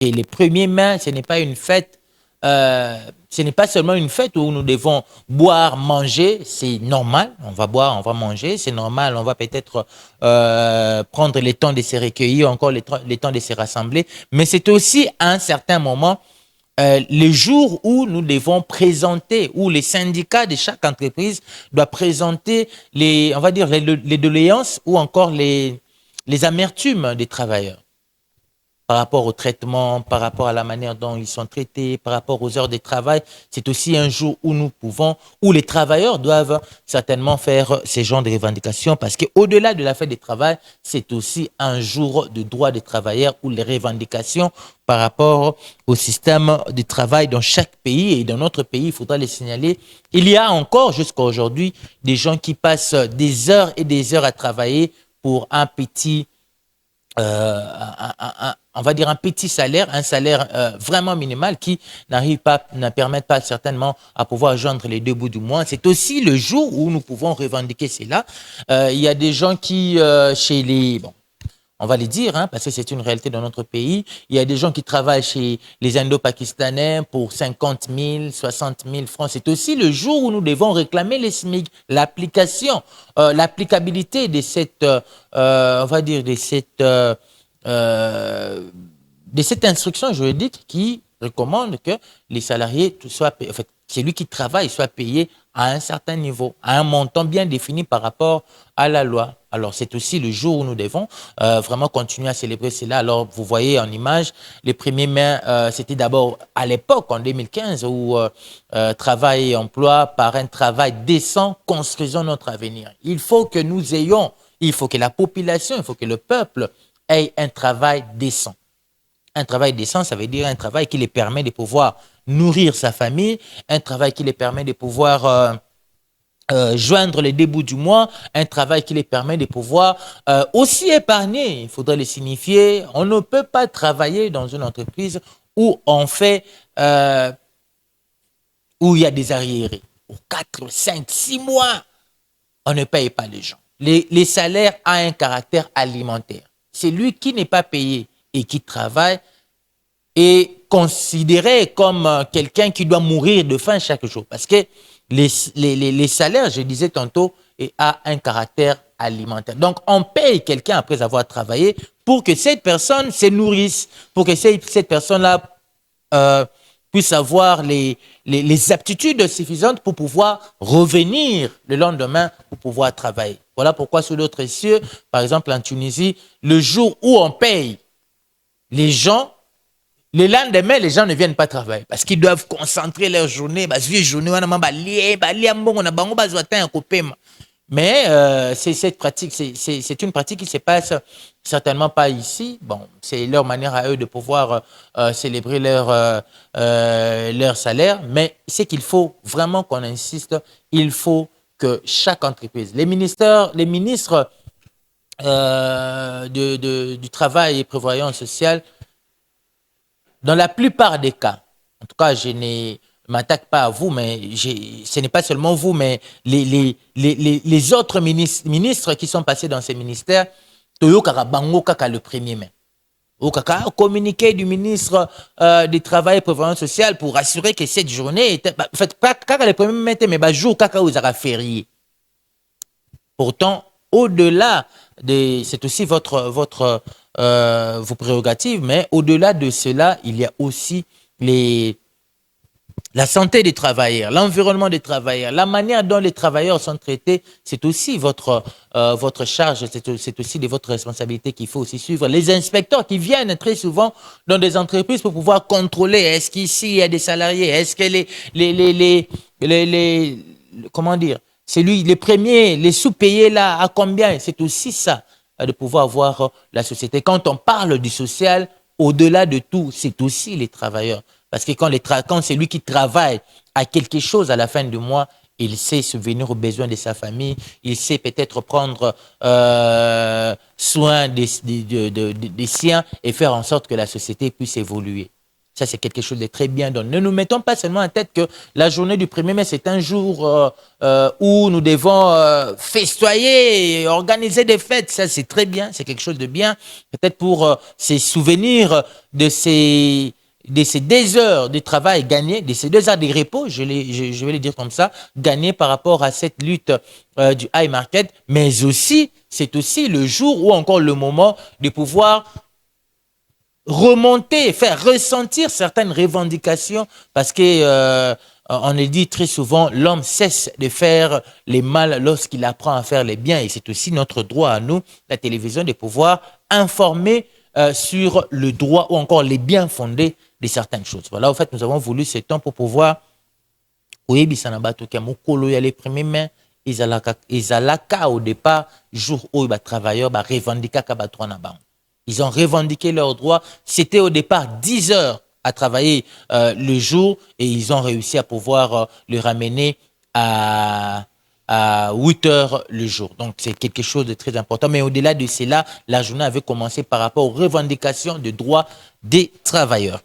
Et les 1er mai, ce n'est pas une fête, ce n'est pas seulement une fête où nous devons boire, manger, c'est normal, on va boire, on va manger, c'est normal, on va peut-être prendre le temps de se recueillir, encore le temps de se rassembler, mais c'est aussi à un certain moment les jours où nous devons présenter, où les syndicats de chaque entreprise doivent présenter les, on va dire, les doléances ou encore les amertumes des travailleurs par rapport au traitement, par rapport à la manière dont ils sont traités, par rapport aux heures de travail. C'est aussi un jour où nous pouvons, où les travailleurs doivent certainement faire ces genres de revendications parce qu'au-delà de la fête du travail, c'est aussi un jour de droit des travailleurs où les revendications par rapport au système de travail dans chaque pays et dans notre pays, il faudra les signaler. Il y a encore jusqu'à aujourd'hui des gens qui passent des heures et des heures à travailler pour un petit on va dire un petit salaire, un salaire vraiment minimal qui ne permet pas certainement à pouvoir joindre les deux bouts du mois. C'est aussi le jour où nous pouvons revendiquer cela. Il y a des gens qui, chez les... Bon, on va les dire, hein, parce que c'est une réalité dans notre pays. Il y a des gens qui travaillent chez les Indo-Pakistanais pour 50 000, 60 000 francs. C'est aussi le jour où nous devons réclamer les SMIC, l'application, l'applicabilité de cette, on va dire, de cette instruction juridique qui recommande que les salariés soient payés, en fait, celui qui travaille soit payé à un certain niveau, à un montant bien défini par rapport à la loi. Alors, c'est aussi le jour où nous devons vraiment continuer à célébrer cela. Alors, vous voyez en image, les 1er mai, c'était d'abord à l'époque, en 2015, où travail et emploi, par un travail décent, construisons notre avenir. Il faut que nous ayons, il faut que la population, il faut que le peuple ait un travail décent. Un travail décent, ça veut dire un travail qui les permet de pouvoir nourrir sa famille, un travail qui les permet de pouvoir joindre les débuts du mois, un travail qui les permet de pouvoir aussi épargner. Il faudrait le signifier. On ne peut pas travailler dans une entreprise où on fait, où il y a des arriérés. Pour 4, 5, 6 mois, on ne paye pas les gens. Les salaires ont un caractère alimentaire. C'est lui qui n'est pas payé et qui travaille est considéré comme quelqu'un qui doit mourir de faim chaque jour. Parce que les salaires, je disais tantôt, a un caractère alimentaire. Donc, on paye quelqu'un après avoir travaillé pour que cette personne se nourrisse, pour que cette personne-là puisse avoir les aptitudes suffisantes pour pouvoir revenir le lendemain pour pouvoir travailler. Voilà pourquoi sur d'autres cieux, par exemple en Tunisie, le jour où on paye les gens, le lendemain, les gens ne viennent pas travailler parce qu'ils doivent concentrer leur journée. Mais c'est cette pratique, c'est une pratique qui se passe certainement pas ici. Bon, c'est leur manière à eux de pouvoir célébrer leur salaire. Mais c'est qu'il faut vraiment qu'on insiste. Il faut que chaque entreprise, les ministres du travail et prévoyance sociale, dans la plupart des cas, en tout cas, je ne m'attaque pas à vous, mais ce n'est pas seulement vous, mais les autres ministres qui sont passés dans ces ministères, Toyo Karabango Kaka le 1er mai. Au Kaka, communiqué du ministre du Travail et Prévoyance sociale pour assurer que cette journée était. En fait, Kaka le 1er mai, mais jour Kaka vous aura férié. Pourtant, au-delà de. C'est aussi vos prérogatives, mais au-delà de cela, il y a aussi la santé des travailleurs, l'environnement des travailleurs, la manière dont les travailleurs sont traités, c'est aussi votre charge, c'est aussi de votre responsabilité qu'il faut aussi suivre. Les inspecteurs qui viennent très souvent dans des entreprises pour pouvoir contrôler, est-ce qu'ici il y a des salariés, est-ce que comment dire, les premiers, les sous-payés là, à combien? C'est aussi ça, de pouvoir voir la société. Quand on parle du social, au-delà de tout, c'est aussi les travailleurs. Parce que quand c'est lui qui travaille à quelque chose à la fin du mois, il sait subvenir aux besoins de sa famille, il sait peut-être prendre soin des siens et faire en sorte que la société puisse évoluer. Ça, c'est quelque chose de très bien. Donc, ne nous mettons pas seulement en tête que la journée du 1er mai, c'est un jour où nous devons festoyer, et organiser des fêtes. Ça, c'est très bien. C'est quelque chose de bien. Peut-être pour ces souvenirs de ces 2 heures de travail gagnés, de ces 2 heures de repos, je vais le dire comme ça, gagnés par rapport à cette lutte du high market. Mais aussi, c'est aussi le jour ou encore le moment de pouvoir remonter, faire ressentir certaines revendications parce que on le dit très souvent, l'homme cesse de faire les mal lorsqu'il apprend à faire les biens et c'est aussi notre droit à nous, la télévision, de pouvoir informer sur le droit ou encore les biens fondés de certaines choses. Voilà, en fait, nous avons voulu ce temps pour pouvoir oui, bisanabato qui a mokolo ya les premiers mains, ils au départ jour où les travailleurs revendiquent ka droit na banque. Ils ont revendiqué leurs droits. C'était au départ 10 heures à travailler le jour et ils ont réussi à pouvoir le ramener à 8 heures le jour. Donc, c'est quelque chose de très important. Mais au-delà de cela, la journée avait commencé par rapport aux revendications de droits des travailleurs.